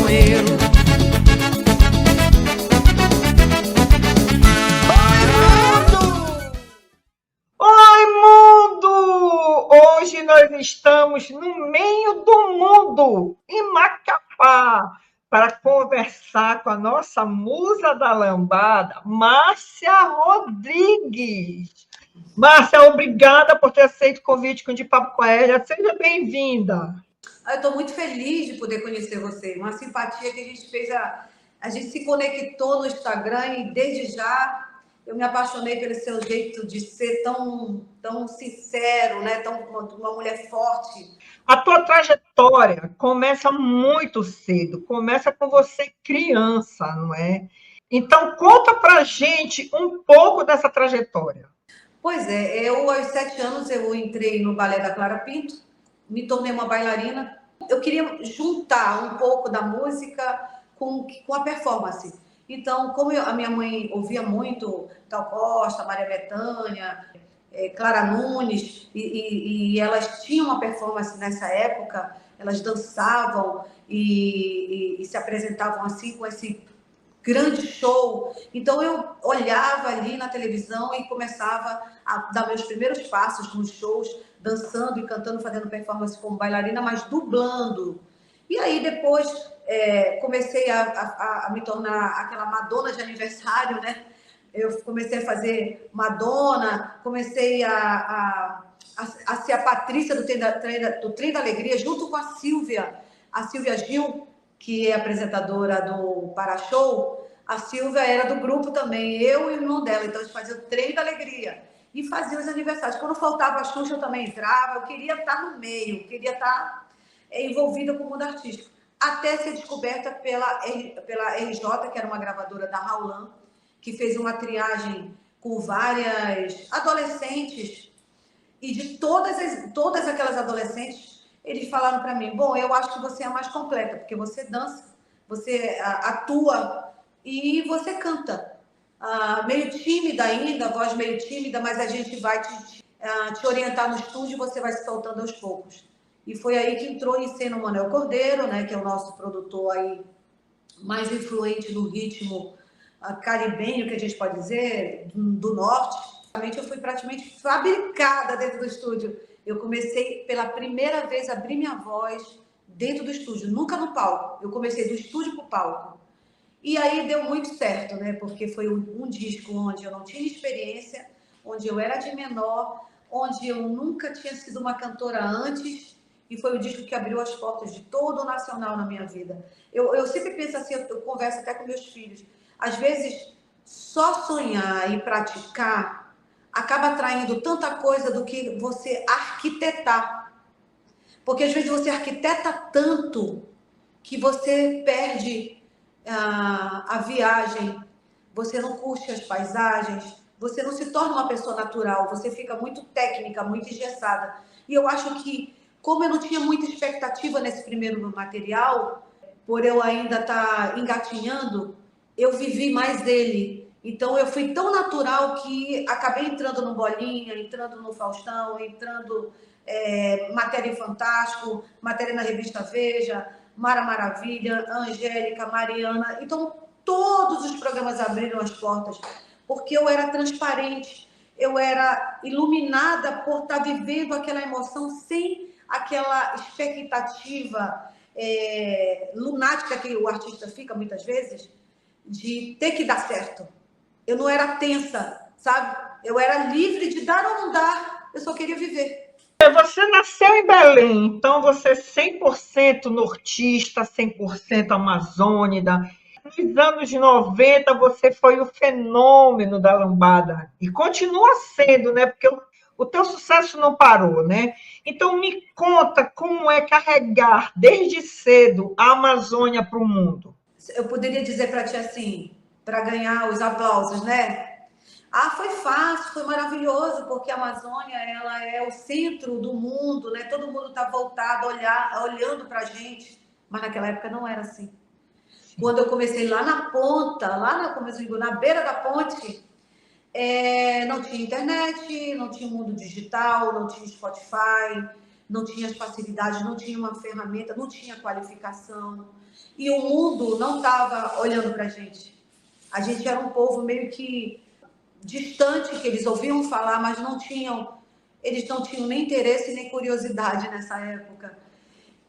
sanfoneiro. Oi, mundo! Hoje nós estamos no meio do mundo, em Macapá, para conversar com a nossa musa da lambada, Márcia Rodrigues. Márcia, obrigada por ter aceito o convite de Papo com a Hélia. Seja bem-vinda. Eu estou muito feliz de poder conhecer você. Uma simpatia que a gente fez, a gente se conectou no Instagram e desde já eu me apaixonei pelo seu jeito de ser tão sincero, né? Uma mulher forte. A tua trajetória começa muito cedo, começa com você criança, não é? Então, conta pra gente um pouco dessa trajetória. Pois é, eu aos 7 anos eu entrei no Balé da Clara Pinto, me tornei uma bailarina. Eu queria juntar um pouco da música com a performance. Então, como a minha mãe ouvia muito Gal Costa, Maria Bethânia, Clara Nunes, e elas tinham uma performance nessa época, elas dançavam e se apresentavam assim com esse grande show. Então eu olhava ali na televisão e começava a dar meus primeiros passos nos shows, dançando e cantando, fazendo performance como bailarina, mas dublando. E aí depois comecei a me tornar aquela Madonna de aniversário, né? Eu comecei a fazer Madonna, comecei a ser a Patrícia do Trem da Alegria, junto com a Silvia Gil, que é apresentadora do Para-Show. A Silvia era do grupo também, eu e o irmão dela. Então a gente fazia o Trem da Alegria e fazia os aniversários. Quando faltava a Xuxa, eu também entrava. Eu queria estar no meio, queria estar envolvida com o mundo artístico. Até ser descoberta pela RJ, que era uma gravadora da Raulan, que fez uma triagem com várias adolescentes, e de todas aquelas adolescentes, eles falaram para mim: bom, eu acho que você é a mais completa, porque você dança, você atua e você canta. Meio tímida ainda, voz meio tímida, mas a gente vai te orientar no estúdio e você vai se soltando aos poucos. E foi aí que entrou em cena o Manuel Cordeiro, né, que é o nosso produtor aí mais influente no ritmo caribenho, que a gente pode dizer, do norte. Eu fui praticamente fabricada dentro do estúdio. Eu comecei pela primeira vez a abrir minha voz dentro do estúdio, nunca no palco. Eu comecei do estúdio para o palco. E aí deu muito certo, né? Porque foi um disco onde eu não tinha experiência, onde eu era de menor, onde eu nunca tinha sido uma cantora antes, e foi o disco que abriu as portas de todo o nacional na minha vida. Eu sempre penso assim, eu converso até com meus filhos, às vezes só sonhar e praticar acaba atraindo tanta coisa do que você arquitetar. Porque às vezes você arquiteta tanto que você perde a viagem, você não curte as paisagens, você não se torna uma pessoa natural, você fica muito técnica, muito engessada. E eu acho que, como eu não tinha muita expectativa nesse primeiro material, por eu ainda estar engatinhando, eu vivi mais dele. Então, eu fui tão natural que acabei entrando no Bolinha, entrando no Faustão, entrando matéria em Fantástico, matéria na revista Veja, Mara Maravilha, Angélica, Mariana. Então, todos os programas abriram as portas, porque eu era transparente, eu era iluminada por estar vivendo aquela emoção sem aquela expectativa lunática que o artista fica muitas vezes, de ter que dar certo. Eu não era tensa, sabe? Eu era livre de dar ou não dar. Eu só queria viver. Você nasceu em Belém, então você é 100% nortista, 100% amazônida. Nos anos 90, você foi o fenômeno da lambada. E continua sendo, né? Porque o teu sucesso não parou, né? Então, me conta como é carregar, desde cedo, a Amazônia para o mundo. Eu poderia dizer para ti assim, para ganhar os aplausos, né? Foi fácil, foi maravilhoso, porque a Amazônia, ela é o centro do mundo, né? Todo mundo está voltado, olhando para a gente. Mas naquela época não era assim. Quando eu comecei lá na ponta, como eu digo, na beira da ponte, não tinha internet, não tinha mundo digital, não tinha Spotify, não tinha as facilidades, não tinha uma ferramenta, não tinha qualificação. E o mundo não estava olhando para a gente. A gente era um povo meio que distante, que eles ouviam falar, mas eles não tinham nem interesse nem curiosidade nessa época.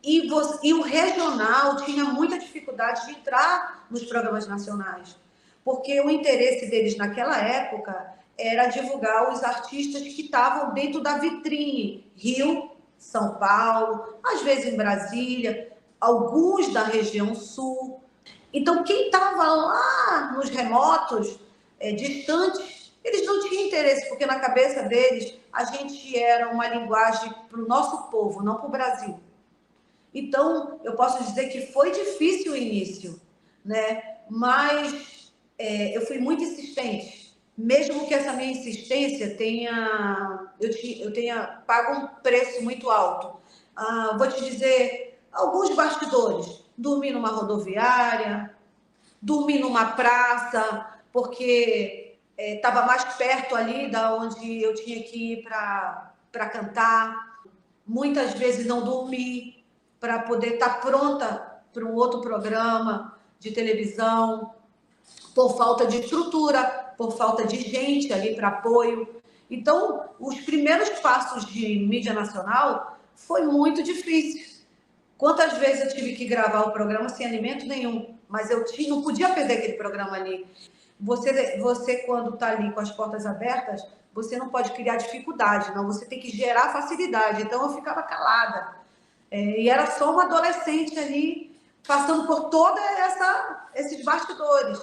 E o regional tinha muita dificuldade de entrar nos programas nacionais, porque o interesse deles naquela época era divulgar os artistas que estavam dentro da vitrine, Rio, São Paulo, às vezes em Brasília, alguns da região sul. Então, quem estava lá nos remotos, distantes, eles não tinham interesse, porque na cabeça deles a gente era uma linguagem para o nosso povo, não para o Brasil. Então, eu posso dizer que foi difícil o início, né? Mas eu fui muito insistente. Mesmo que essa minha insistência eu tenha pago um preço muito alto. Vou te dizer, alguns bastidores. Dormi numa rodoviária, dormi numa praça, porque estava mais perto ali da onde eu tinha que ir para cantar. Muitas vezes não dormi para poder estar pronta para um outro programa de televisão, por falta de estrutura, por falta de gente ali para apoio. Então, os primeiros passos de mídia nacional foi muito difícil. Quantas vezes eu tive que gravar o programa sem alimento nenhum, mas não podia perder aquele programa ali. Você quando está ali com as portas abertas, você não pode criar dificuldade, não. Você tem que gerar facilidade. Então, eu ficava calada. E era só uma adolescente ali, passando por todos esses bastidores.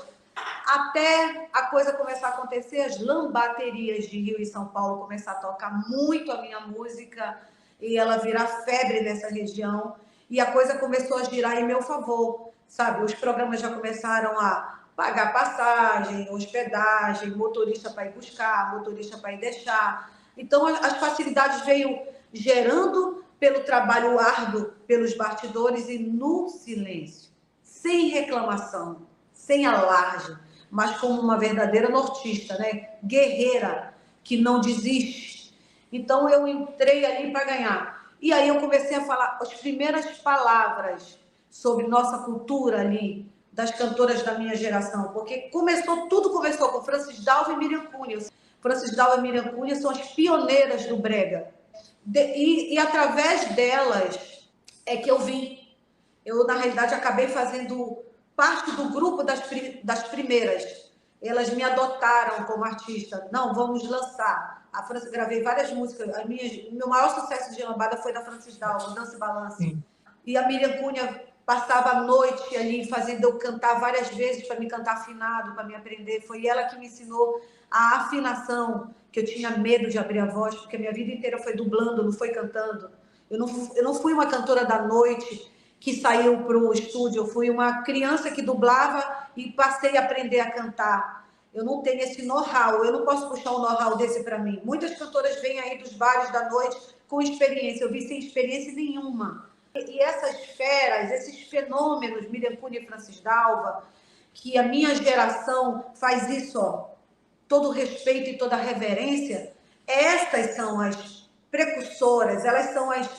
Até a coisa começar a acontecer, as lambaterias de Rio e São Paulo começar a tocar muito a minha música e ela virar febre nessa região. E a coisa começou a girar em meu favor, sabe? Os programas já começaram a pagar passagem, hospedagem, motorista para ir buscar, motorista para ir deixar. Então, as facilidades veio gerando pelo trabalho árduo, pelos bastidores e no silêncio, sem reclamação, sem alarde, mas como uma verdadeira nortista, né? Guerreira, que não desiste. Então, eu entrei ali para ganhar. E aí eu comecei a falar as primeiras palavras sobre nossa cultura ali, das cantoras da minha geração, porque tudo começou com Francis Dalva e Miriam Cunha. Francis Dalva e Miriam Cunha são as pioneiras do brega. E através delas é que eu vim. Eu, na realidade, acabei fazendo parte do grupo das primeiras. Elas me adotaram como artista. Não, vamos lançar. A França, gravei várias músicas. O meu maior sucesso de lambada foi da Francis Dalva, Dança e Balance. Sim. E a Miriam Cunha passava a noite ali fazendo eu cantar várias vezes para me cantar afinado, para me aprender. Foi ela que me ensinou a afinação, que eu tinha medo de abrir a voz, porque a minha vida inteira foi dublando, não foi cantando. Eu não fui uma cantora da noite que saiu para o estúdio, eu fui uma criança que dublava e passei a aprender a cantar. Eu não tenho esse know-how, eu não posso puxar um know-how desse para mim. Muitas cantoras vêm aí dos bares da noite com experiência, eu vi sem experiência nenhuma. E essas feras, esses fenômenos, Miriam Cunha e Francis Dalva, que a minha geração faz isso, ó, todo respeito e toda reverência, estas são as precursoras, elas são as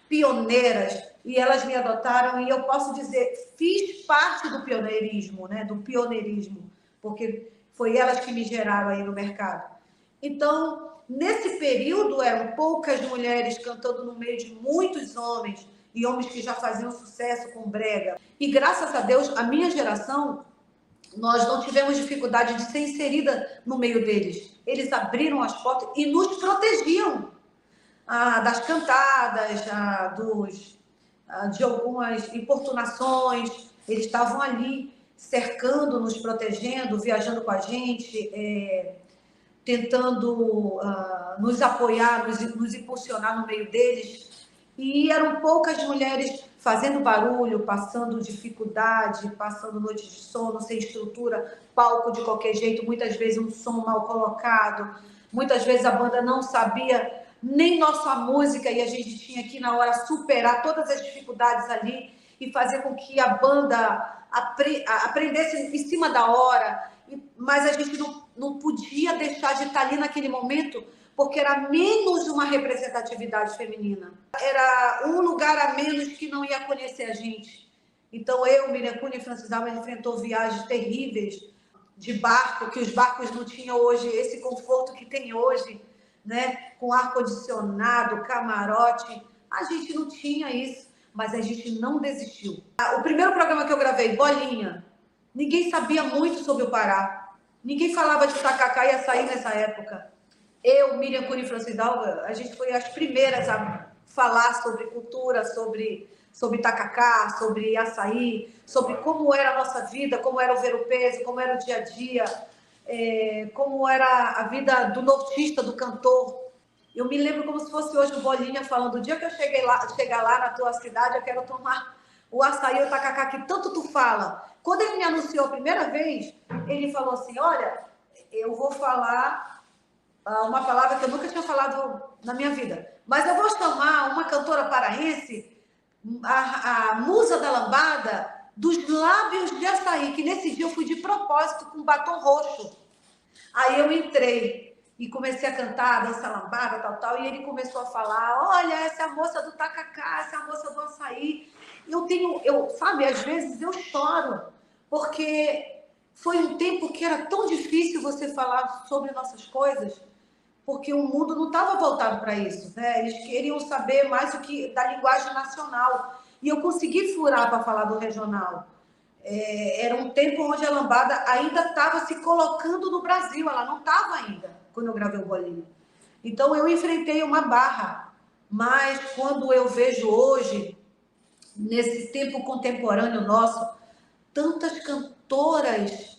pioneiras, e elas me adotaram, e eu posso dizer, fiz parte do pioneirismo, né? Do pioneirismo, porque foi elas que me geraram aí no mercado. Então, nesse período, eram poucas mulheres cantando no meio de muitos homens, e homens que já faziam sucesso com brega. E graças a Deus, a minha geração, nós não tivemos dificuldade de ser inserida no meio deles. Eles abriram as portas e nos protegiam das cantadas, de algumas importunações. Eles estavam ali cercando, nos protegendo, viajando com a gente, tentando nos apoiar, nos impulsionar no meio deles. E eram poucas mulheres fazendo barulho, passando dificuldade, passando noites de sono, sem estrutura, palco de qualquer jeito, muitas vezes um som mal colocado, muitas vezes a banda não sabia nem nossa música e a gente tinha que, na hora, superar todas as dificuldades ali e fazer com que a banda aprendesse em cima da hora, mas a gente não podia deixar de estar ali naquele momento, porque era menos uma representatividade feminina. Era um lugar a menos que não ia conhecer a gente. Então, eu, Miriam Cunha e Francis Alves enfrentou viagens terríveis de barco, que os barcos não tinham hoje esse conforto que tem hoje, né? Com ar-condicionado, camarote. A gente não tinha isso, mas a gente não desistiu. O primeiro programa que eu gravei, Bolinha, ninguém sabia muito sobre o Pará. Ninguém falava de tacacá e açaí nessa época. Eu, Miriam Cunha e Francis Dalva, a gente foi as primeiras a falar sobre cultura, sobre tacacá, sobre açaí, sobre como era a nossa vida, como era o ver-o-peso, como era o dia a dia, como era a vida do nortista, do cantor. Eu me lembro como se fosse hoje o Bolinha falando, o dia que eu chegar lá na tua cidade, eu quero tomar o açaí, o tacacá, que tanto tu fala. Quando ele me anunciou a primeira vez, ele falou assim, olha, eu vou falar uma palavra que eu nunca tinha falado na minha vida, mas eu vou chamar uma cantora paraense, a musa da lambada, dos lábios de açaí, que nesse dia eu fui de propósito com batom roxo. Aí eu entrei e comecei a cantar, dança lambada, tal, e ele começou a falar, olha, essa é a moça do tacacá, essa é a moça do açaí. Sabe, às vezes eu choro, porque foi um tempo que era tão difícil você falar sobre nossas coisas, porque o mundo não estava voltado para isso, né? Eles queriam saber mais da linguagem nacional. E eu consegui furar para falar do regional. Era um tempo onde a lambada ainda estava se colocando no Brasil, ela não estava ainda, quando eu gravei o Bolinho. Então eu enfrentei uma barra, mas quando eu vejo hoje, nesse tempo contemporâneo nosso, tantas cantoras,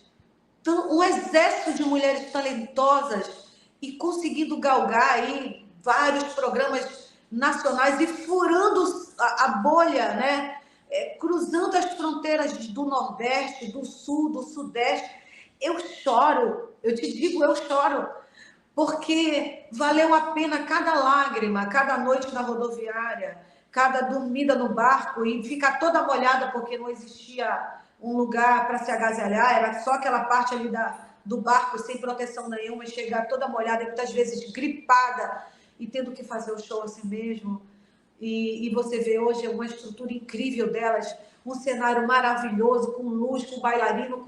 um exército de mulheres talentosas e conseguindo galgar aí vários programas nacionais e furando a bolha, né? Cruzando as fronteiras do Nordeste, do Sul, do Sudeste. Eu choro, eu te digo, eu choro, porque valeu a pena cada lágrima, cada noite na rodoviária, cada dormida no barco e ficar toda molhada porque não existia um lugar para se agasalhar, era só aquela parte ali do barco sem proteção nenhuma, e chegar toda molhada, muitas vezes gripada e tendo que fazer o show assim mesmo. E você vê hoje uma estrutura incrível delas, um cenário maravilhoso, com luz, com bailarino,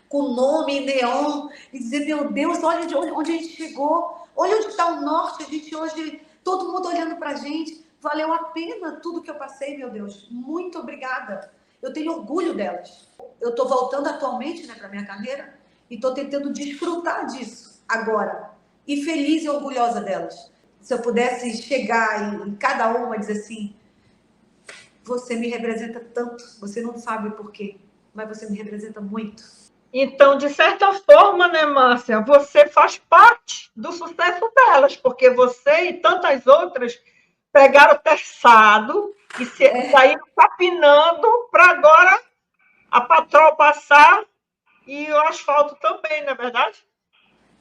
com nome, neon, e dizer, meu Deus, olha onde a gente chegou, olha onde está o norte, a gente hoje, todo mundo olhando para a gente, valeu a pena tudo que eu passei, meu Deus, muito obrigada, eu tenho orgulho delas. Eu estou voltando atualmente, né, para a minha carreira, e estou tentando desfrutar disso agora, e feliz e orgulhosa delas. Se eu pudesse chegar em cada uma e dizer assim, você me representa tanto, você não sabe por quê, mas você me representa muito. Então, de certa forma, né, Márcia, você faz parte do sucesso delas, porque você e tantas outras pegaram o terçado e saíram capinando para agora a patroa passar e o asfalto também, não é verdade?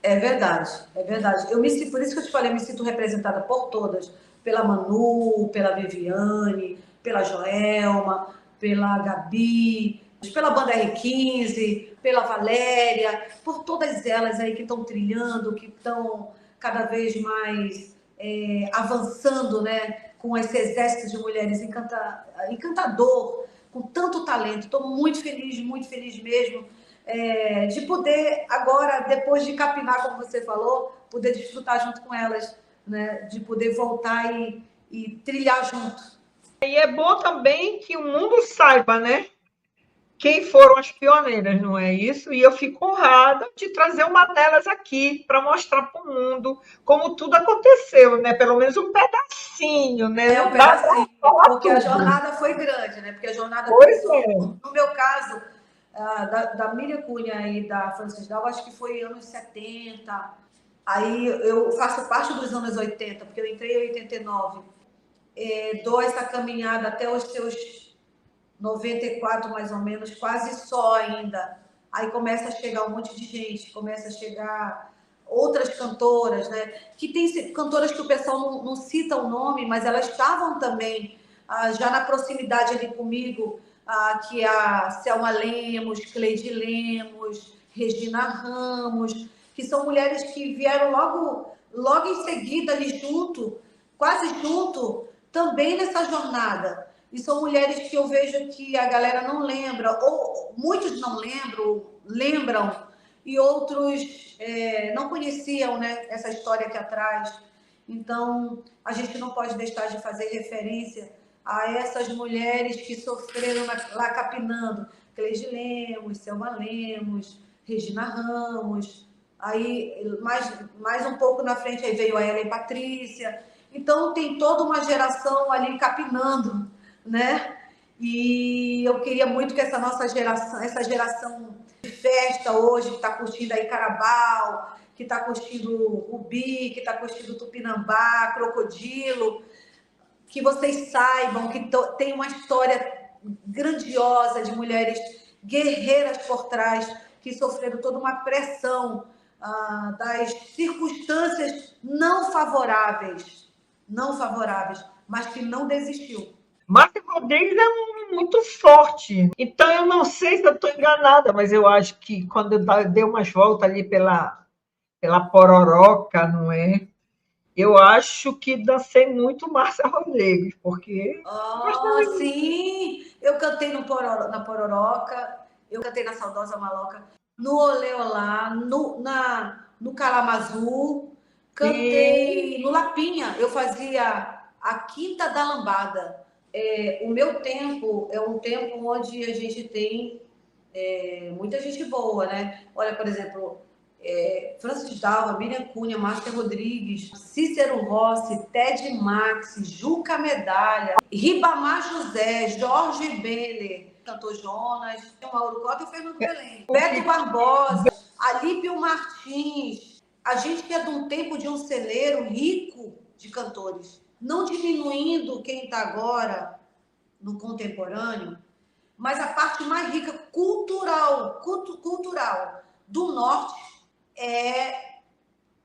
É verdade, é verdade. Por isso que eu te falei, eu me sinto representada por todas, pela Manu, pela Viviane, pela Joelma, pela Gabi, pela banda R15, pela Valéria, por todas elas aí que estão trilhando, que estão cada vez mais avançando, né, com esse exército de mulheres encantador, com tanto talento. Estou muito feliz mesmo de poder agora, depois de capinar, como você falou, poder desfrutar junto com elas, né? De poder voltar e trilhar junto. E é bom também que o mundo saiba, né? Quem foram as pioneiras, não é isso? E eu fico honrada de trazer uma delas aqui para mostrar para o mundo como tudo aconteceu, né? Pelo menos um pedacinho, né? Um Não dá pedacinho, porque tudo. a jornada foi grande, né? Porque a jornada Pois começou, é. no meu caso, da Miriam Cunha e da Francis Dal, acho que foi anos 70. Aí eu faço parte dos anos 80, porque eu entrei em 89. Dou essa caminhada até os seus 94 mais ou menos, quase só ainda. Aí começa a chegar um monte de gente, começa a chegar outras cantoras, né? Que tem cantoras que o pessoal não cita o nome, mas elas estavam também já na proximidade ali comigo, que é a Selma Lemos, Cleide Lemos, Regina Ramos, que são mulheres que vieram logo em seguida ali junto, quase junto, também nessa jornada. E são mulheres que eu vejo que a galera não lembra, ou muitos não lembram, e outros não conheciam, né, essa história aqui atrás. Então, a gente não pode deixar de fazer referência a essas mulheres que sofreram lá capinando. Cleide Lemos, Selma Lemos, Regina Ramos, aí mais um pouco na frente aí veio a Ellen Patrícia. Então, tem toda uma geração ali capinando, né? E eu queria muito que essa nossa geração, essa geração de festa hoje, que está curtindo aí Carabao, que está curtindo Rubi, que está curtindo Tupinambá, Crocodilo, que vocês saibam que tem uma história grandiosa de mulheres guerreiras por trás, que sofreram toda uma pressão das circunstâncias não favoráveis, mas que não desistiu. Márcia Rodrigues é um nome muito forte. Então, eu não sei se eu estou enganada, mas eu acho que quando eu dei umas voltas ali pela Pororoca, não é? Eu acho que dancei muito Márcia Rodrigues, porque Oh, sim! Eu cantei na Pororoca, eu cantei na Saudosa Maloca, no Olê Olá, no Calamazu, sim, cantei no Lapinha, eu fazia a Quinta da Lambada. O meu tempo é um tempo onde a gente tem muita gente boa, né? Olha, por exemplo, Francis Dalva, Miriam Cunha, Márcia Rodrigues, Cícero Rossi, Ted Max, Juca Medalha, Ribamar José, Jorge Benner, cantor Jonas, Mauro Cota e Fernando Belém, Beto Barbosa, Alípio Martins. A gente que é de um tempo de um celeiro rico de cantores, não diminuindo quem está agora no contemporâneo, mas a parte mais rica cultural do norte é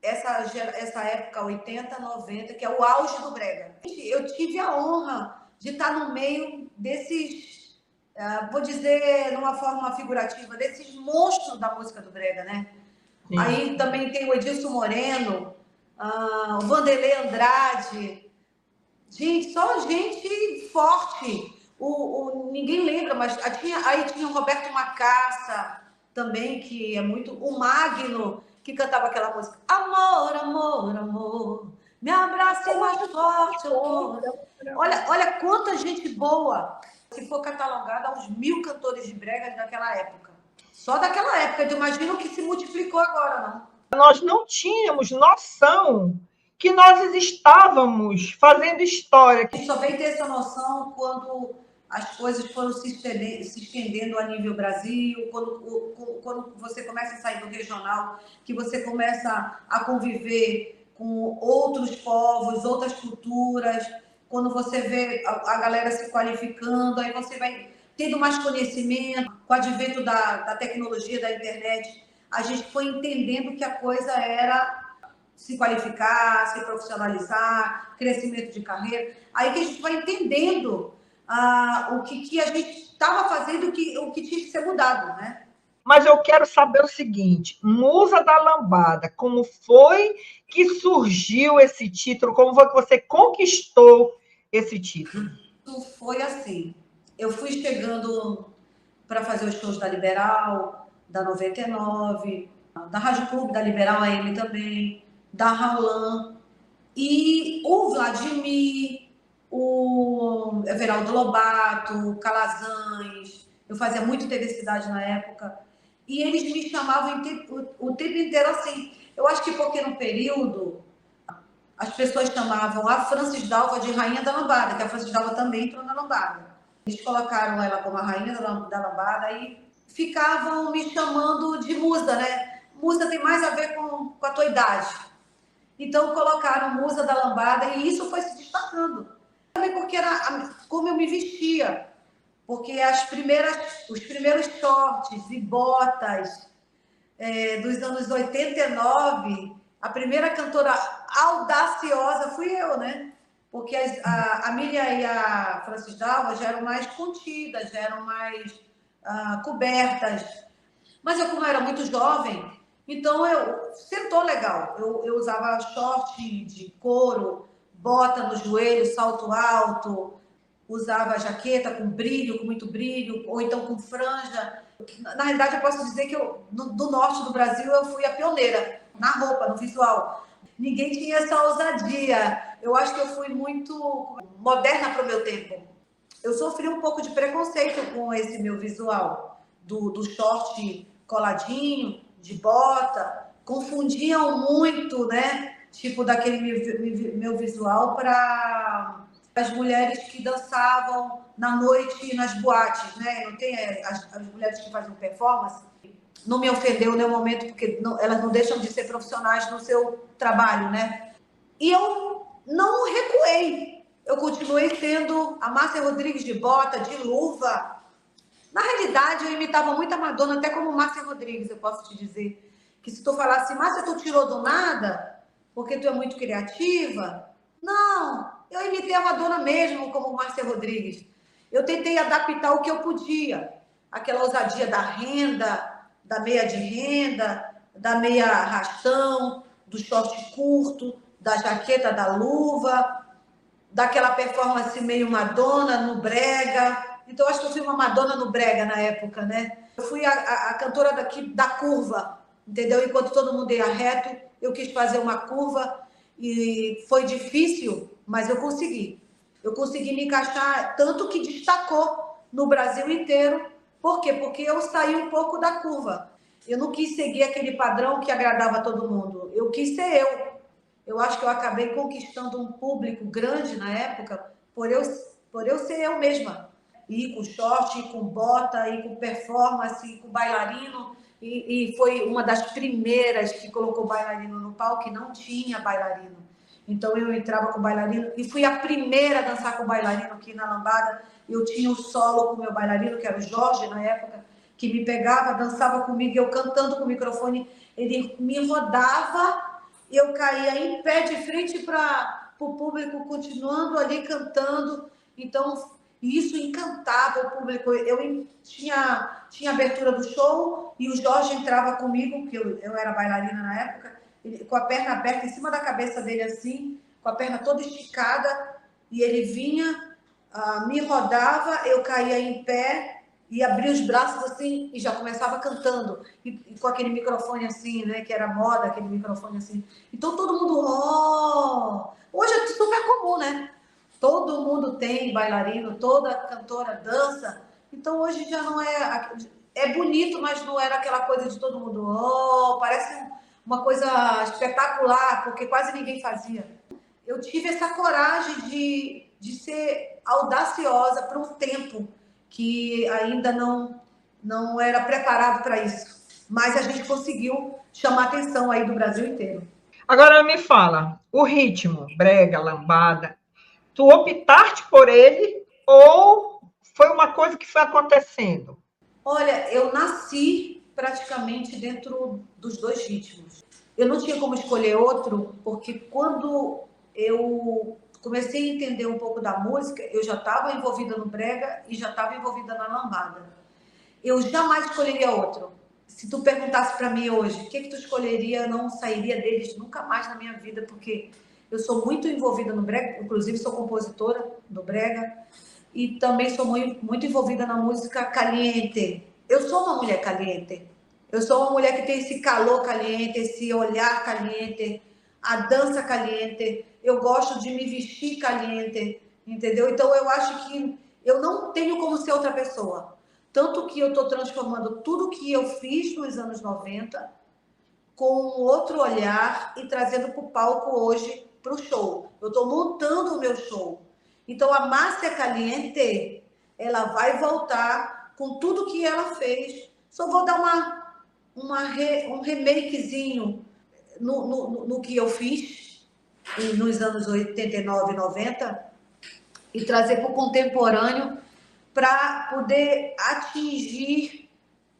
essa época 80, 90, que é o auge do brega. Eu tive a honra de estar no meio desses, vou dizer de uma forma figurativa, desses monstros da música do brega, né? Sim. Aí também tem o Edilson Moreno, o Vanderlei Andrade. Gente, só gente forte. Ninguém lembra, mas aí tinha o Roberto Macassa também, que é muito... O Magno, que cantava aquela música. Amor, amor, amor, me abrace mais forte, amor. Olha quanta gente boa. Se for catalogada aos 1000 cantores de brega daquela época. Só daquela época. Eu imagino que se multiplicou agora, não? Nós não tínhamos noção que nós estávamos fazendo história. A gente só veio ter essa noção quando as coisas foram se estendendo a nível Brasil, quando você começa a sair do regional, que você começa a conviver com outros povos, outras culturas, quando você vê a galera se qualificando, aí você vai tendo mais conhecimento, com o advento da tecnologia, da internet, a gente foi entendendo que a coisa era se qualificar, se profissionalizar, crescimento de carreira. Aí que a gente vai entendendo o que a gente estava fazendo, o que tinha que ser mudado, né? Mas eu quero saber o seguinte, Musa da Lambada, como foi que surgiu esse título? Como foi que você conquistou esse título? Foi assim, eu fui chegando para fazer os shows da Liberal, da 99, da Rádio Clube da Liberal AM também, da Raulan, e o Vladimir, o Everaldo Lobato, o Calazans, eu fazia muito TV Cidade na época, e eles me chamavam o tempo inteiro assim. Eu acho que porque no período as pessoas chamavam a Francis Dalva de Rainha da Lambada, que a Francis Dalva também entrou na Lambada. Eles colocaram ela como a Rainha da Lambada e ficavam me chamando de Musa, né? Musa tem mais a ver com a tua idade. Então colocaram Musa da Lambada e isso foi se destacando. Também porque era como eu me vestia. Porque os primeiros shorts e botas dos anos 89, a primeira cantora audaciosa fui eu, né? Porque a Miriam e a Francis Dalva já eram mais contidas, já eram mais cobertas. Mas eu, como eu era muito jovem, então sentou legal. Eu usava short de couro, bota no joelho, salto alto, usava jaqueta com brilho, com muito brilho, ou então com franja. Na realidade, eu posso dizer que do norte do Brasil eu fui a pioneira na roupa, no visual. Ninguém tinha essa ousadia. Eu acho que eu fui muito moderna para o meu tempo. Eu sofri um pouco de preconceito com esse meu visual, do short coladinho, de bota. Confundiam muito, né? Tipo, daquele meu visual para as mulheres que dançavam na noite nas boates, né? Não tem as mulheres que fazem performance. Não me ofendeu em nenhum momento, porque elas não deixam de ser profissionais no seu trabalho, né? E eu não recuei. Eu continuei sendo a Márcia Rodrigues de bota, de luva. Na realidade, eu imitava muito a Madonna, até como Márcia Rodrigues, eu posso te dizer. Que se tu falasse, Márcia, tu tirou do nada, porque tu é muito criativa. Não, eu imitei a Madonna mesmo, como Márcia Rodrigues. Eu tentei adaptar o que eu podia. Aquela ousadia da renda, da meia de renda, da meia arrastão, do short curto, da jaqueta da luva, daquela performance meio Madonna no brega. Então, acho que eu fui uma Madonna no brega na época, né? Eu fui a cantora daqui da curva, entendeu? Enquanto todo mundo ia reto, eu quis fazer uma curva e foi difícil, mas eu consegui. Eu consegui me encaixar, tanto que destacou no Brasil inteiro. Por quê? Porque eu saí um pouco da curva. Eu não quis seguir aquele padrão que agradava a todo mundo. Eu quis ser eu. Eu acho que eu acabei conquistando um público grande na época por eu ser eu mesma. Ir com short, ir com bota, ir com performance, ir com bailarino. E foi uma das primeiras que colocou bailarino no palco, e não tinha bailarino. Então eu entrava com bailarino e fui a primeira a dançar com bailarino aqui na Lambada. Eu tinha o solo com o meu bailarino, que era o Jorge na época, que me pegava, dançava comigo, eu cantando com o microfone, ele me rodava, eu caía em pé de frente para o público, continuando ali cantando. Então, isso encantava o público. Eu tinha abertura do show e o Jorge entrava comigo, porque eu era bailarina na época, com a perna aberta em cima da cabeça dele assim, com a perna toda esticada, e ele vinha, me rodava, eu caía em pé e abria os braços assim e já começava cantando, e com aquele microfone assim, né, que era moda, aquele microfone assim. Então todo mundo, hoje é super comum, né? Todo mundo tem bailarino, toda cantora dança. Então hoje já não é bonito, mas não era aquela coisa de todo mundo, parece uma coisa espetacular, porque quase ninguém fazia. Eu tive essa coragem de ser audaciosa para um tempo que ainda não era preparado para isso. Mas a gente conseguiu chamar a atenção aí do Brasil inteiro. Agora me fala, o ritmo, brega, lambada, tu optaste por ele ou foi uma coisa que foi acontecendo? Olha, eu nasci praticamente dentro dos dois ritmos. Eu não tinha como escolher outro, porque quando eu comecei a entender um pouco da música, eu já estava envolvida no brega e já estava envolvida na lambada. Eu jamais escolheria outro. Se tu perguntasse para mim hoje, o que tu escolheria, eu não sairia deles nunca mais na minha vida, porque eu sou muito envolvida no brega, inclusive sou compositora do brega, e também sou muito envolvida na música caliente. Eu sou uma mulher caliente. Eu sou uma mulher que tem esse calor caliente, esse olhar caliente, a dança caliente. Eu gosto de me vestir caliente, entendeu? Então eu acho que eu não tenho como ser outra pessoa. Tanto que eu estou transformando tudo que eu fiz nos anos 90 com um outro olhar e trazendo para o palco hoje, para o show. Eu estou montando o meu show. Então, a Márcia Caliente, ela vai voltar com tudo que ela fez. Só vou dar um remakezinho no que eu fiz nos anos 89 e 90 e trazer para o contemporâneo para poder atingir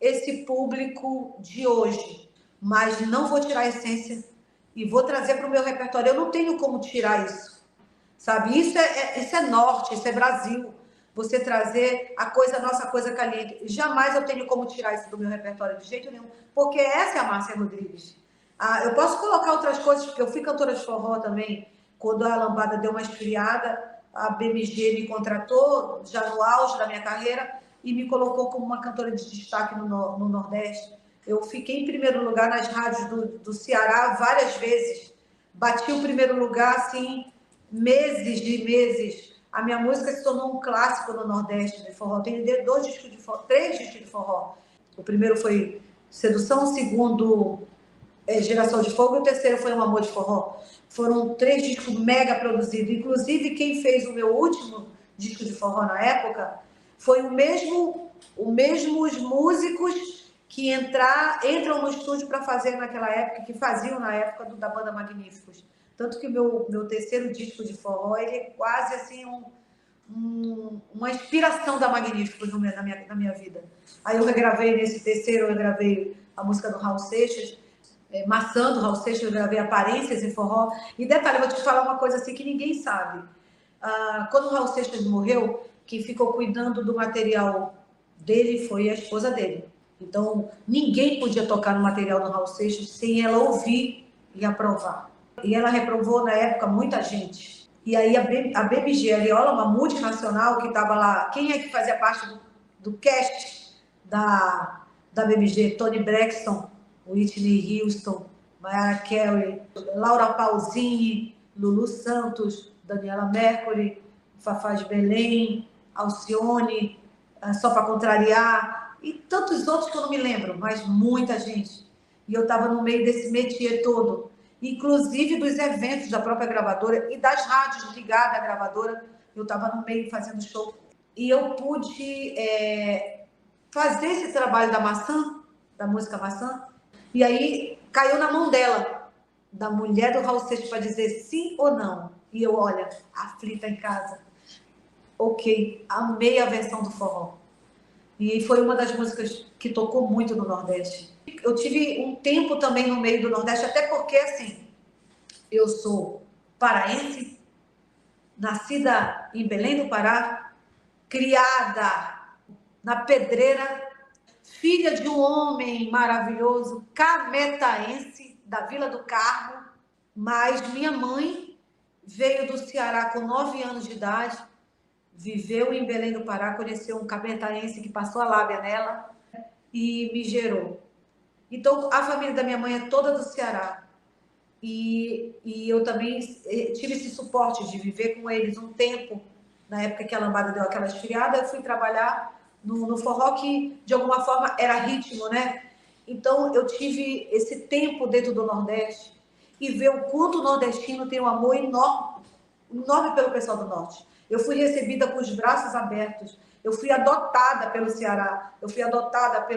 esse público de hoje. Mas não vou tirar a essência e vou trazer para o meu repertório. Eu não tenho como tirar isso, sabe? Isso é norte, isso é Brasil. Você trazer a nossa coisa caliente. Jamais eu tenho como tirar isso do meu repertório, de jeito nenhum. Porque essa é a Márcia Rodrigues. Eu posso colocar outras coisas, porque eu fui cantora de forró também, quando a lambada deu uma esfriada. a BMG me contratou, já no auge da minha carreira, e me colocou como uma cantora de destaque no Nordeste. Eu fiquei em primeiro lugar nas rádios do Ceará várias vezes. Bati o primeiro lugar, assim, meses de meses. A minha música se tornou um clássico no Nordeste de forró. Tenho três discos de forró. O primeiro foi Sedução, o segundo Geração de Fogo e o terceiro foi Um Amor de Forró. Foram 3 discos mega produzidos. Inclusive, quem fez o meu último disco de forró na época foi os mesmos músicos que entram no estúdio para fazer naquela época, que faziam na época da banda Magníficos. Tanto que o meu terceiro disco de forró, ele é quase assim uma inspiração da Magníficos na minha vida. Aí eu regravei nesse terceiro, eu gravei a música do Raul Seixas, Maçã do Raul Seixas, eu gravei Aparências em Forró. E detalhe, eu vou te falar uma coisa assim que ninguém sabe. Quando o Raul Seixas morreu, quem ficou cuidando do material dele foi a esposa dele. Então, ninguém podia tocar no material do Raul Seixas sem ela ouvir e aprovar. E ela reprovou, na época, muita gente. E aí a BMG Ariola, uma multinacional que estava lá, quem é que fazia parte do cast da BMG? Toni Braxton, Whitney Houston, Mariah Carey, Laura Pausini, Lulu Santos, Daniela Mercury, Fafá de Belém, Alcione, Só Pra Contrariar, e tantos outros que eu não me lembro, mas muita gente. E eu estava no meio desse métier todo, inclusive dos eventos da própria gravadora e das rádios ligadas à gravadora, eu estava no meio fazendo show. E eu pude fazer esse trabalho da música Maçã, e aí caiu na mão dela, da mulher do Raul Seixas, para dizer sim ou não. E eu, olha, aflita em casa. Ok, amei a versão do forró. E foi uma das músicas que tocou muito no Nordeste. Eu tive um tempo também no meio do Nordeste, até porque, assim, eu sou paraense, nascida em Belém do Pará, criada na Pedreira, filha de um homem maravilhoso, cametaense, da Vila do Carmo, mas minha mãe veio do Ceará com 9 anos de idade, viveu em Belém do Pará, conheceu um cametaense que passou a lábia nela e me gerou. Então, a família da minha mãe é toda do Ceará. E eu também tive esse suporte de viver com eles um tempo. Na época que a lambada deu aquela esfriada, eu fui trabalhar no forró, que de alguma forma era ritmo, né? Então eu tive esse tempo dentro do Nordeste e ver o quanto o nordestino tem um amor enorme, enorme pelo pessoal do Norte. Eu fui recebida com os braços abertos, eu fui adotada pelo Ceará, eu fui adotada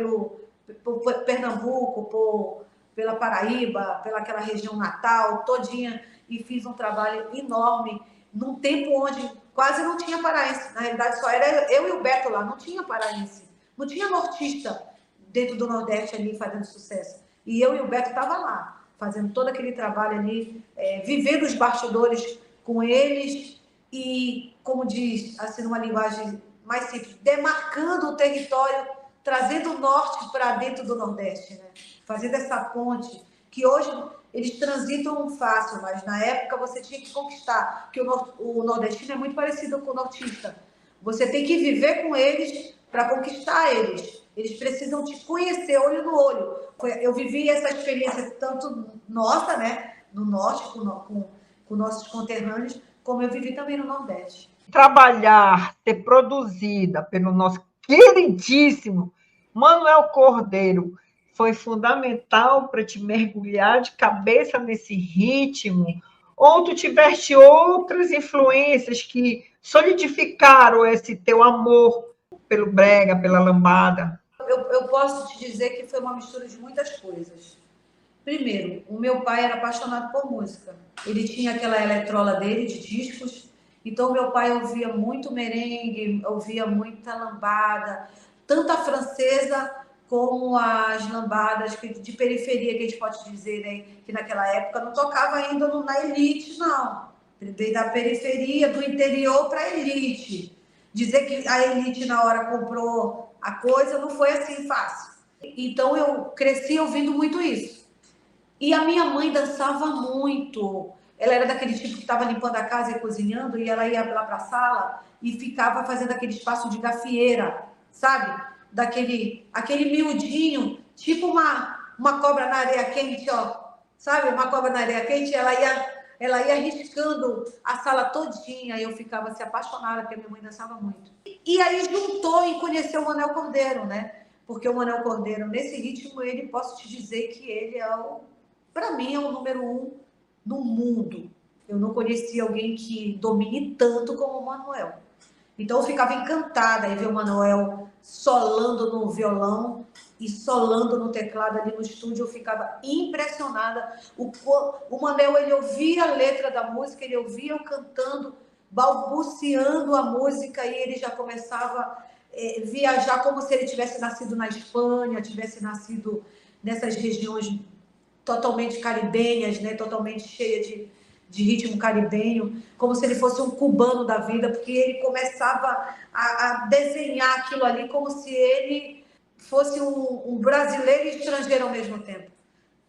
por Pernambuco, pela Paraíba, pela aquela região Natal, todinha, e fiz um trabalho enorme, num tempo onde quase não tinha paraense. Na realidade, só era eu e o Beto lá, não tinha paraense, não tinha nortista dentro do Nordeste ali fazendo sucesso. E eu e o Beto estavam lá, fazendo todo aquele trabalho ali, vivendo os bastidores com eles e, como diz, assim, numa linguagem mais simples, demarcando o território, trazendo o Norte para dentro do Nordeste, né? Fazendo essa ponte, que hoje eles transitam fácil, mas na época você tinha que conquistar, porque o nordestino é muito parecido com o nortista. Você tem que viver com eles para conquistar eles. Eles precisam te conhecer olho no olho. Eu vivi essa experiência tanto nossa, né, no Norte, com nossos conterrâneos, como eu vivi também no Nordeste. Trabalhar, ser produzida pelo nosso queridíssimo Manuel Cordeiro foi fundamental para te mergulhar de cabeça nesse ritmo? Ou tu tiveste outras influências que solidificaram esse teu amor pelo brega, pela lambada? Eu posso te dizer que foi uma mistura de muitas coisas. Primeiro, o meu pai era apaixonado por música. Ele tinha aquela eletrola dele de discos, então meu pai ouvia muito merengue, ouvia muita lambada, tanto a francesa como as lambadas de periferia, que a gente pode dizer, né, que naquela época não tocava ainda na elite, não. Veio da periferia, do interior para a elite. Dizer que a elite na hora comprou a coisa não foi assim fácil. Então eu cresci ouvindo muito isso. E a minha mãe dançava muito. Ela era daquele tipo que estava limpando a casa e cozinhando, e ela ia lá para a sala e ficava fazendo aquele espaço de gafieira, sabe? Aquele miudinho, tipo uma cobra na areia quente, ó. Sabe? Uma cobra na areia quente, ela ia riscando a sala todinha, e eu ficava se apaixonada, porque a minha mãe dançava muito. E aí juntou e conheceu o Manel Cordeiro, né? Porque o Manel Cordeiro, nesse ritmo, ele, posso te dizer que ele para mim, é o número 1 no mundo. Eu não conhecia alguém que domine tanto como o Manuel. Então eu ficava encantada em ver o Manuel solando no violão e solando no teclado ali no estúdio. Eu ficava impressionada. O Manuel, ele ouvia a letra da música, ele ouvia eu cantando, balbuciando a música, e ele já começava a viajar como se ele tivesse nascido na Espanha, tivesse nascido nessas regiões totalmente caribenhas, né? Totalmente cheia de ritmo caribenho, como se ele fosse um cubano da vida, porque ele começava a desenhar aquilo ali como se ele fosse um brasileiro e estrangeiro ao mesmo tempo.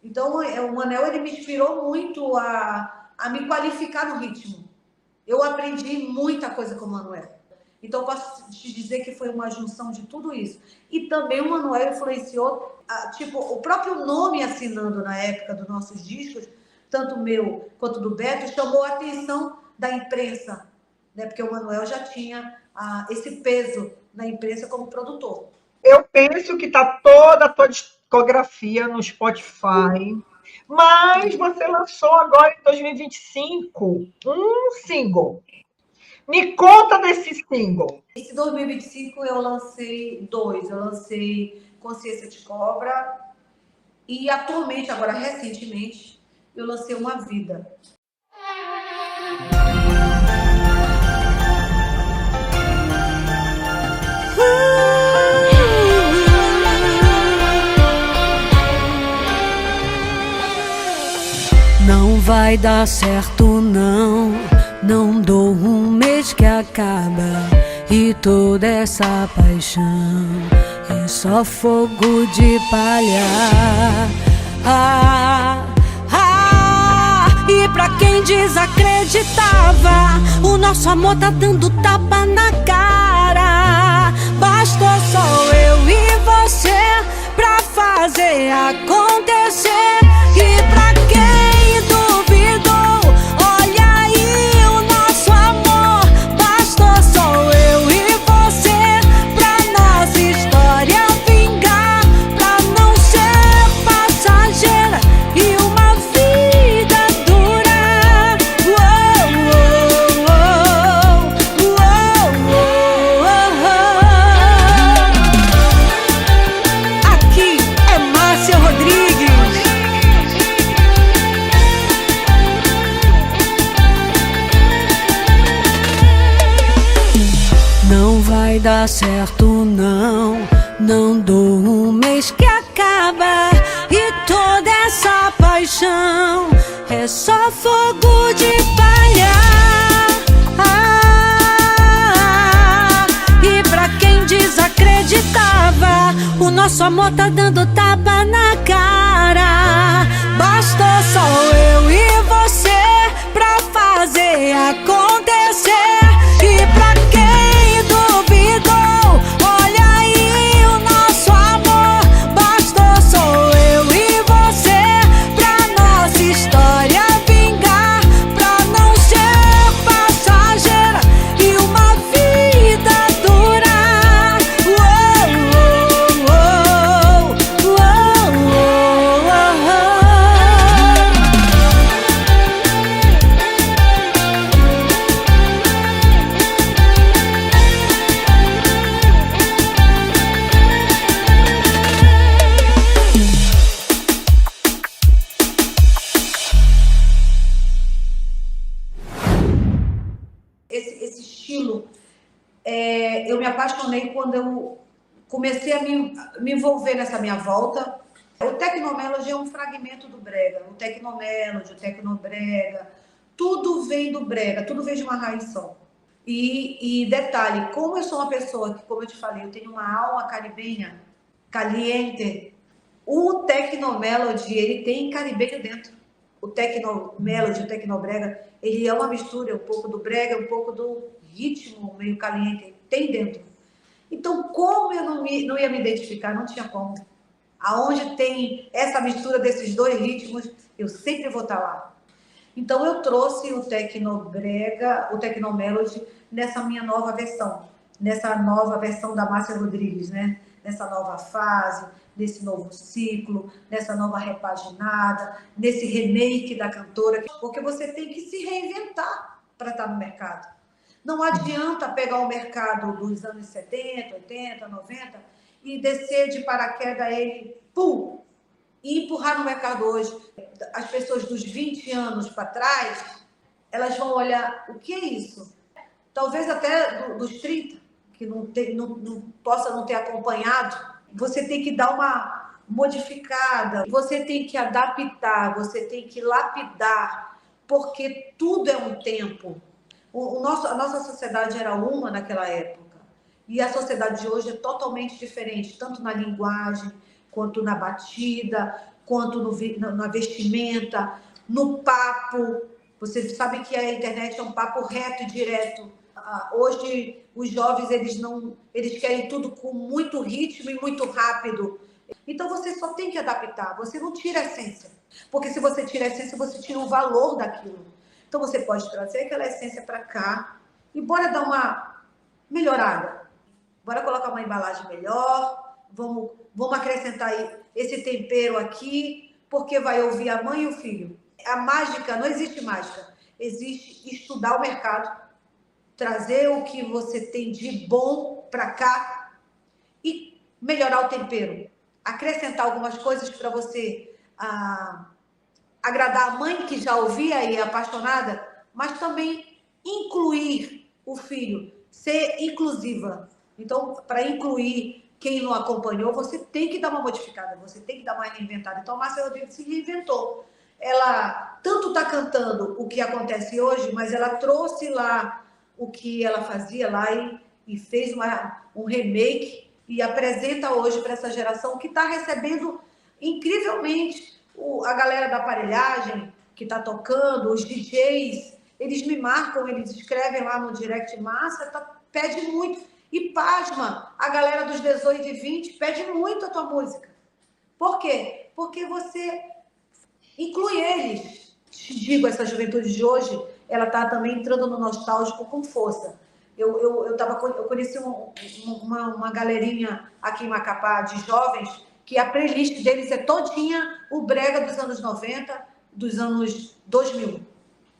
Então, o Manel, ele me inspirou muito a me qualificar no ritmo. Eu aprendi muita coisa com o Manuel. Então, posso te dizer que foi uma junção de tudo isso. E também o Manuel influenciou, tipo, o próprio nome assinando na época dos nossos discos, tanto o meu quanto do Beto, chamou a atenção da imprensa, né? Porque o Manuel já tinha esse peso na imprensa como produtor. Eu penso que está toda a tua discografia no Spotify, mas você lançou agora em 2025 um single. Me conta desse single. Esse 2025 eu lancei 2. Eu lancei Consciência de Cobra e atualmente, agora recentemente, eu lancei Uma Vida. Não vai dar certo, não dou um mês que acaba, e toda essa paixão é só fogo de palha. E pra quem desacreditava, o nosso amor tá dando tapa na cara. Bastou só eu e você pra fazer acontecer. E pra quem duvidou, olha aí o nosso amor. Bastou só eu e você pra nossa história vingar, pra não ser passageira e uma vida durar. Aqui é Márcia Rodrigues. Não vai dar certo, não dou um mês que acaba, e toda essa paixão é só fogo de palha. E pra quem desacreditava, o nosso amor tá dando tapa na cara. Bastou só eu e você pra fazer acontecer. E pra quem duvidou, olha aí o nosso amor. Bastou só eu e você pra nossa história vingar, pra não ser passageira e uma vida durar. Esse estilo, eu me apaixonei quando eu comecei a me envolver nessa minha volta. O Tecnomelody é um fragmento do brega. O Tecnomelody, o Tecnobrega, tudo vem do brega, tudo vem de uma raiz só. E detalhe, como eu sou uma pessoa que, como eu te falei, eu tenho uma alma caribenha, caliente, o Tecnomelody, ele tem caribenho dentro. o Tecno Melody, o Tecnobrega, ele é uma mistura, um pouco do brega, um pouco do ritmo meio caliente, tem dentro. Então, como eu não ia me identificar? Não tinha como. Aonde tem essa mistura desses dois ritmos, eu sempre vou estar lá. Então, eu trouxe o Tecnobrega, o Tecnomelody, nessa minha nova versão. Nessa nova versão da Márcia Rodrigues, né? Nessa nova fase, nesse novo ciclo, nessa nova repaginada, nesse remake da cantora. Porque você tem que se reinventar para estar no mercado. Não adianta pegar o mercado dos anos 70, 80, 90 e descer de paraquedas ele, pum, e empurrar no mercado hoje. As pessoas dos 20 anos para trás, elas vão olhar, o que é isso? Talvez até dos 30, que não possa não ter acompanhado. Você tem que dar uma modificada, você tem que adaptar, você tem que lapidar, porque tudo é um tempo. A nossa sociedade era uma naquela época. E a sociedade de hoje é totalmente diferente, tanto na linguagem, quanto na batida, quanto na vestimenta, no papo. Vocês sabem que a internet é um papo reto e direto. Hoje, os jovens, eles querem tudo com muito ritmo e muito rápido. Então, você só tem que adaptar. Você não tira a essência. Porque se você tira a essência, você tira o valor daquilo. Então, você pode trazer aquela essência para cá e bora dar uma melhorada. Bora colocar uma embalagem melhor, vamos acrescentar esse tempero aqui, porque vai ouvir a mãe e o filho. A mágica, não existe mágica. Existe estudar o mercado, trazer o que você tem de bom para cá e melhorar o tempero. Acrescentar algumas coisas para você agradar a mãe que já ouvia e é apaixonada, mas também incluir o filho, ser inclusiva. Então, para incluir quem não acompanhou, você tem que dar uma modificada, você tem que dar uma reinventada. Então, a Márcia Rodrigues se reinventou. Ela tanto está cantando o que acontece hoje, mas ela trouxe lá o que ela fazia lá e fez um remake e apresenta hoje para essa geração que está recebendo incrivelmente. A galera da aparelhagem que está tocando, os DJs, eles me marcam, eles escrevem lá no direct, Márcia, pede muito. E pasma, a galera dos 18 e 20 pede muito a tua música. Por quê? Porque você inclui eles. Te digo, essa juventude de hoje, ela está também entrando no nostálgico com força. Eu conheci uma galerinha aqui em Macapá de jovens que a playlist deles é todinha o brega dos anos 90, dos anos 2000.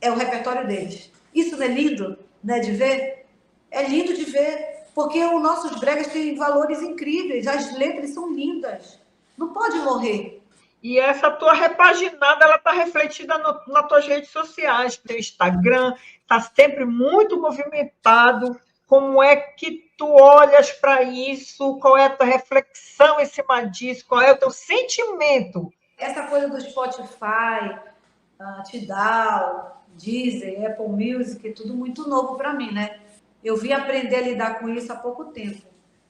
É o repertório deles. Isso não é lindo, né, de ver? É lindo de ver, porque os nossos bregas têm valores incríveis, as letras são lindas. Não pode morrer. E essa tua repaginada, ela está refletida nas tuas redes sociais, teu Instagram, está sempre muito movimentado. Como é que tu olhas para isso? Qual é a tua reflexão em cima disso? Qual é o teu sentimento? Essa coisa do Spotify, Tidal, Deezer, Apple Music, tudo muito novo para mim, né? Eu vim aprender a lidar com isso há pouco tempo.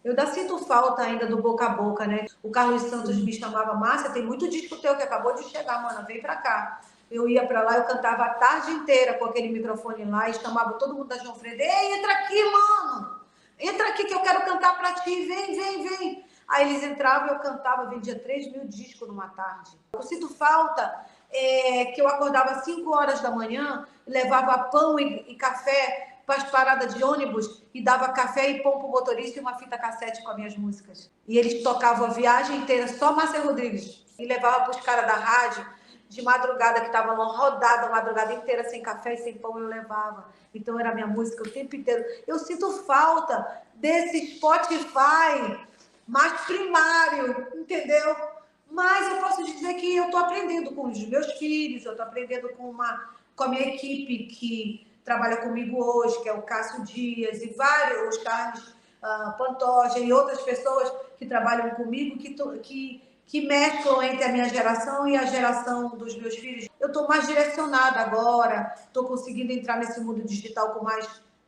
Eu ainda sinto falta ainda do boca a boca, né? O Carlos Santos me chamava, Márcia, tem muito disco teu que acabou de chegar, mano, vem pra cá. Eu ia pra lá, eu cantava a tarde inteira com aquele microfone lá e chamava todo mundo da João Freire. Ei, entra aqui, mano! Entra aqui que eu quero cantar pra ti, vem. Aí eles entravam, eu cantava, vendia 3.000 discos numa tarde. Eu sinto falta que eu acordava às 5 horas da manhã, levava pão e café para as paradas de ônibus e dava café e pão pro motorista e uma fita cassete com as minhas músicas. E eles tocavam a viagem inteira, só Márcia Rodrigues. E levava para os caras da rádio, de madrugada, que estavam rodados a madrugada inteira, sem café e sem pão, eu levava. Então era minha música o tempo inteiro. Eu sinto falta desse Spotify mais primário, entendeu? Mas eu posso dizer que eu estou aprendendo com os meus filhos, eu estou aprendendo com a minha equipe que trabalha comigo hoje, que é o Cássio Dias, e vários, os Carlos Pantoja e outras pessoas que trabalham comigo, que mesclam entre a minha geração e a geração dos meus filhos. Eu estou mais direcionada agora, estou conseguindo entrar nesse mundo digital com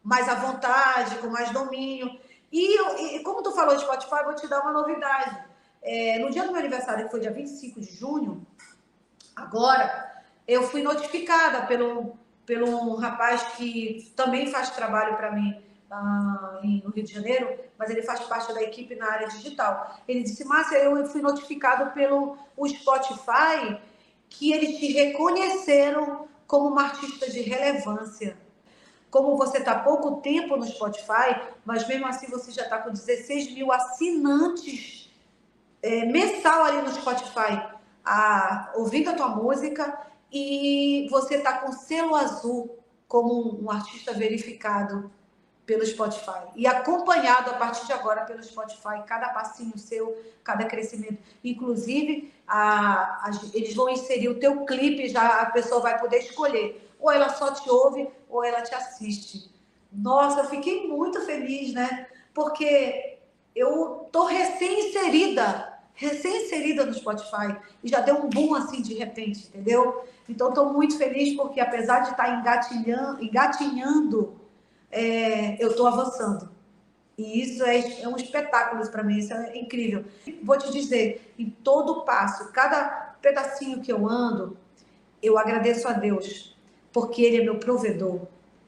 mais à vontade, com mais domínio. E como tu falou de Spotify, eu vou te dar uma novidade. No dia do meu aniversário, que foi dia 25 de junho, agora, eu fui notificada pelo um rapaz que também faz trabalho para mim no Rio de Janeiro, mas ele faz parte da equipe na área digital. Ele disse, Márcia, eu fui notificado pelo o Spotify que eles te reconheceram como uma artista de relevância. Como você está há pouco tempo no Spotify, mas mesmo assim você já está com 16 mil assinantes mensal ali no Spotify, ouvindo a tua música, e você está com selo azul como um artista verificado pelo Spotify e acompanhado a partir de agora pelo Spotify, cada passinho seu, cada crescimento. Inclusive, eles vão inserir o teu clipe, já a pessoa vai poder escolher. Ou ela só te ouve, ou ela te assiste. Nossa, eu fiquei muito feliz, né? Porque eu tô recém-inserida no Spotify e já deu um boom assim de repente, entendeu? Então, estou muito feliz porque apesar de estar engatinhando, eu estou avançando. E isso é um espetáculo para mim, isso é incrível. Vou te dizer, em todo passo, cada pedacinho que eu ando, eu agradeço a Deus, porque Ele é meu provedor,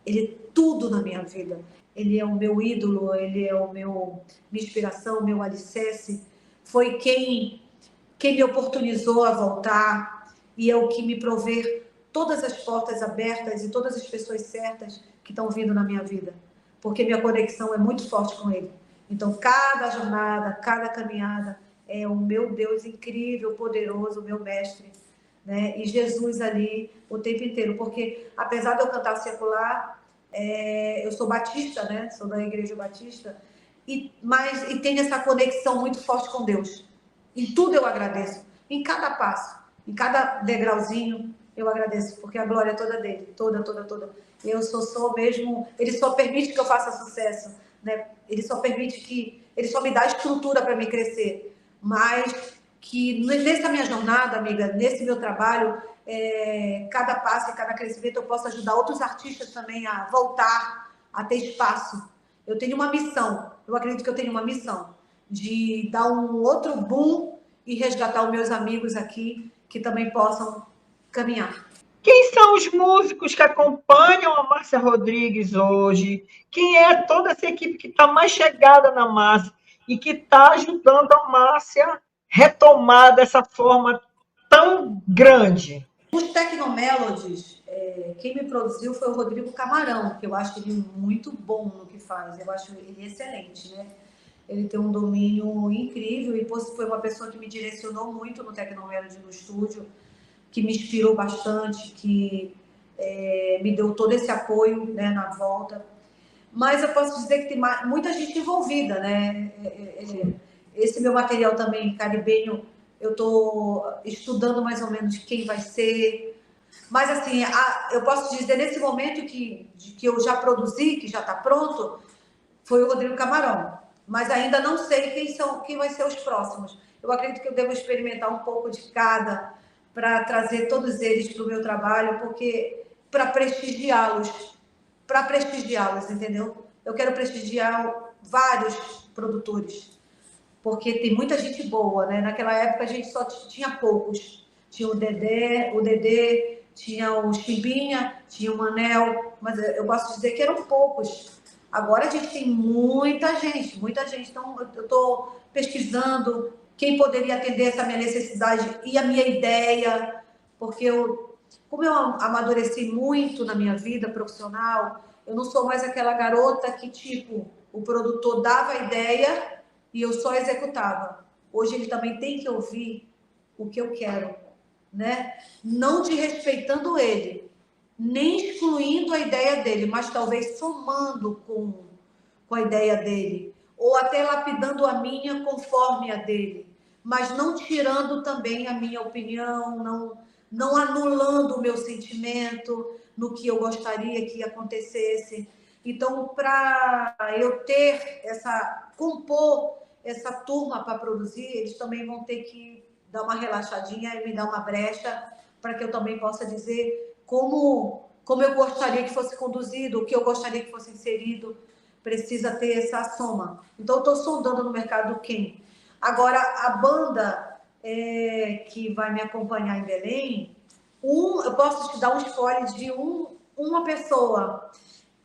Ele é tudo na minha vida. Ele é o meu ídolo, Ele é minha inspiração, meu alicerce. Foi quem me oportunizou a voltar e é o que me provê todas as portas abertas e todas as pessoas certas que estão vindo na minha vida, porque minha conexão é muito forte com Ele. Então, cada jornada, cada caminhada é o meu Deus incrível, poderoso, meu mestre, né? E Jesus ali o tempo inteiro, porque apesar de eu cantar secular, eu sou batista, né? Sou da Igreja Batista, e tenho essa conexão muito forte com Deus. Em tudo eu agradeço, em cada passo, em cada degrauzinho eu agradeço, porque a glória é toda dele, toda. Eu sou mesmo, ele só permite que eu faça sucesso, né? Ele só me dá estrutura para me crescer, mas que nessa minha jornada, amiga, nesse meu trabalho, cada passo e cada crescimento eu posso ajudar outros artistas também a voltar, a ter espaço. Eu tenho uma missão, eu acredito que eu tenho uma missão de dar um outro boom e resgatar os meus amigos aqui que também possam caminhar. Quem são os músicos que acompanham a Márcia Rodrigues hoje? Quem é toda essa equipe que está mais chegada na Márcia e que está ajudando a Márcia retomar dessa forma tão grande? Os Tecnomelodies, quem me produziu foi o Rodrigo Camarão, que eu acho ele muito bom no que faz, eu acho ele excelente, né? Ele tem um domínio incrível e foi uma pessoa que me direcionou muito no Tecnomelody no estúdio, que me inspirou bastante, que me deu todo esse apoio, né, na volta. Mas eu posso dizer que tem muita gente envolvida, né? Esse meu material também caribenho, eu estou estudando mais ou menos quem vai ser. Mas assim, eu posso dizer nesse momento que eu já produzi, que já está pronto, foi o Rodrigo Camarão. Mas ainda não sei quem vai ser os próximos. Eu acredito que eu devo experimentar um pouco de cada para trazer todos eles para o meu trabalho, porque para prestigiá-los, entendeu? Eu quero prestigiar vários produtores, porque tem muita gente boa, né? Naquela época a gente só tinha poucos. Tinha o Dedé, tinha o Chimbinha, tinha o Manel, mas eu posso dizer que eram poucos. Agora a gente tem muita gente. Então, eu estou pesquisando quem poderia atender essa minha necessidade e a minha ideia, porque como eu amadureci muito na minha vida profissional, eu não sou mais aquela garota que, tipo, o produtor dava a ideia e eu só executava. Hoje ele também tem que ouvir o que eu quero, né? Não desrespeitando ele, nem excluindo a ideia dele, mas talvez somando com a ideia dele, ou até lapidando a minha conforme a dele, mas não tirando também a minha opinião, não anulando o meu sentimento no que eu gostaria que acontecesse. Então, para eu compor essa turma para produzir, eles também vão ter que dar uma relaxadinha e me dar uma brecha para que eu também possa dizer como eu gostaria que fosse conduzido, o que eu gostaria que fosse inserido, precisa ter essa soma. Então, eu estou sondando no mercado quem. Agora, a banda que vai me acompanhar em Belém, Eu posso te dar um spoiler de uma pessoa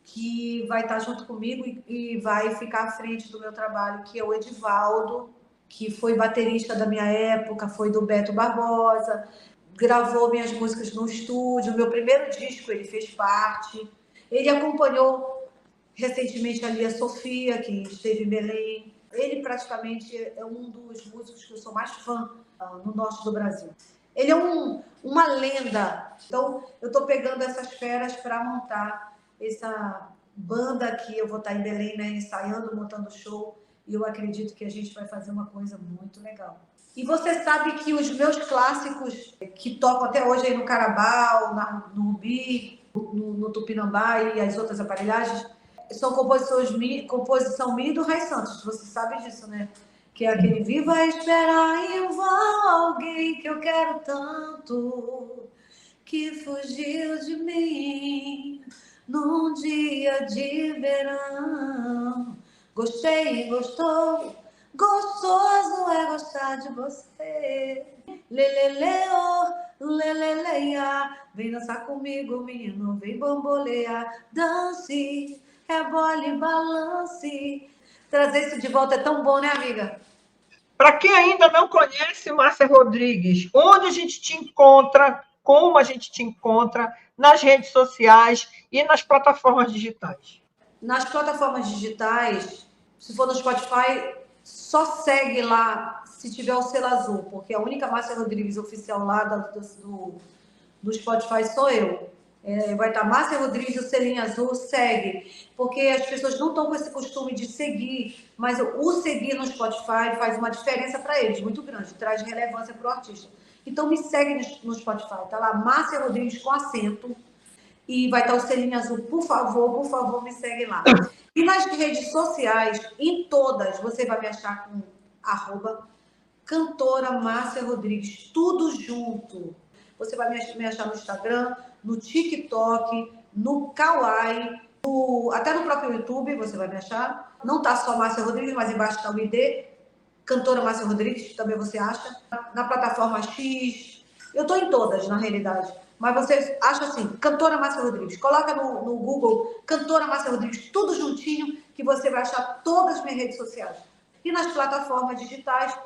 que vai estar junto comigo e vai ficar à frente do meu trabalho, que é o Edivaldo, que foi baterista da minha época, foi do Beto Barbosa, gravou minhas músicas no estúdio, meu primeiro disco ele fez parte. Ele acompanhou recentemente a Lia Sofia, que esteve em Belém. Ele praticamente é um dos músicos que eu sou mais fã no norte do Brasil. Ele é uma lenda. Então, eu estou pegando essas feras para montar essa banda que eu vou estar em Belém, né, ensaiando, montando show. E eu acredito que a gente vai fazer uma coisa muito legal. E você sabe que os meus clássicos, que tocam até hoje aí no Carabao, no Rubi, no Tupinambá e as outras aparelhagens, são composição minha e do Rai Santos. Você sabe disso, né? Que é aquele Viva esperar em vão alguém que eu quero tanto, que fugiu de mim num dia de verão. Gostei, gostou, gostoso é gostar de você. Leleleo, leleleia, vem dançar comigo, menino, vem bambolear. Dance, rebole, balance. Trazer isso de volta é tão bom, né, amiga? Para quem ainda não conhece Márcia Rodrigues, onde a gente te encontra, como a gente te encontra nas redes sociais e nas plataformas digitais? Nas plataformas digitais, se for no Spotify, só segue lá se tiver o selo azul, porque a única Márcia Rodrigues oficial lá do Spotify sou eu. Vai estar Márcia Rodrigues, o selinho azul, segue. Porque as pessoas não estão com esse costume de seguir, mas o seguir no Spotify faz uma diferença para eles, muito grande, traz relevância para o artista. Então me segue no Spotify, tá lá Márcia Rodrigues com acento, e vai estar o selinho azul, por favor, me segue lá. E nas redes sociais, em todas, você vai me achar com @cantora Márcia Rodrigues, tudo junto. Você vai me achar no Instagram, no TikTok, no Kawaii, até no próprio YouTube você vai me achar. Não tá só Márcia Rodrigues, mas embaixo está o ID, cantora Márcia Rodrigues, também você acha. Na plataforma X, eu tô em todas, na realidade. Mas você acha assim, cantora Márcia Rodrigues. Coloca no Google, cantora Márcia Rodrigues, tudo juntinho, que você vai achar todas as minhas redes sociais. E nas plataformas digitais,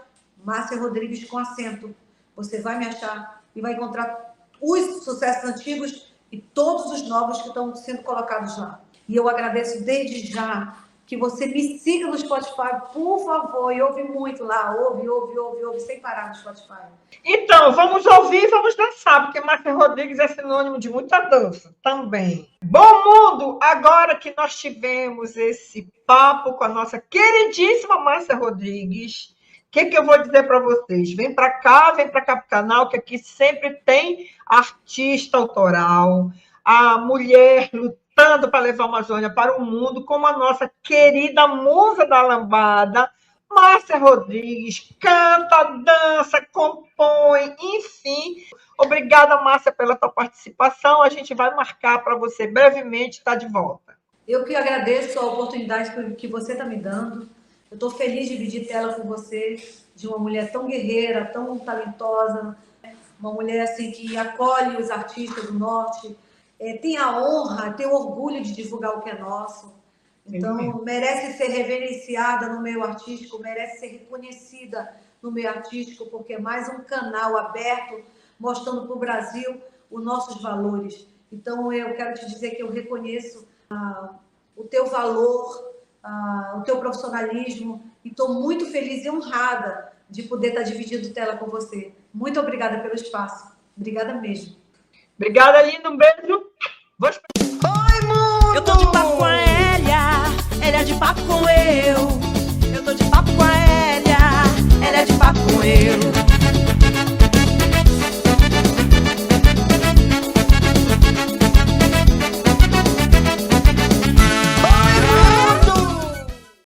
Márcia Rodrigues com acento. Você vai me achar e vai encontrar os sucessos antigos e todos os novos que estão sendo colocados lá. E eu agradeço desde já que você me siga no Spotify, por favor, e ouve muito lá, ouve, sem parar no Spotify. Então, vamos ouvir e vamos dançar, porque Márcia Rodrigues é sinônimo de muita dança também. Bom mundo, agora que nós tivemos esse papo com a nossa queridíssima Márcia Rodrigues, o que eu vou dizer para vocês? Vem para cá pro canal, que aqui sempre tem artista autoral, a mulher lutando para levar a Amazônia para o mundo, como a nossa querida musa da lambada, Márcia Rodrigues, canta, dança, compõe, enfim. Obrigada, Márcia, pela tua participação. A gente vai marcar para você brevemente estar de volta. Eu que agradeço a oportunidade que você está me dando. Eu estou feliz de dividir tela com você, de uma mulher tão guerreira, tão talentosa, uma mulher assim que acolhe os artistas do Norte, tem a honra, tem o orgulho de divulgar o que é nosso. Então, merece ser reverenciada no meio artístico, merece ser reconhecida no meio artístico, porque é mais um canal aberto, mostrando para o Brasil os nossos valores. Então, eu quero te dizer que eu reconheço o teu valor, o teu profissionalismo, e estou muito feliz e honrada de poder estar dividindo tela com você. Muito obrigada pelo espaço. Obrigada mesmo. Obrigada, lindo. Um beijo. Oi, mundo! Eu tô de papo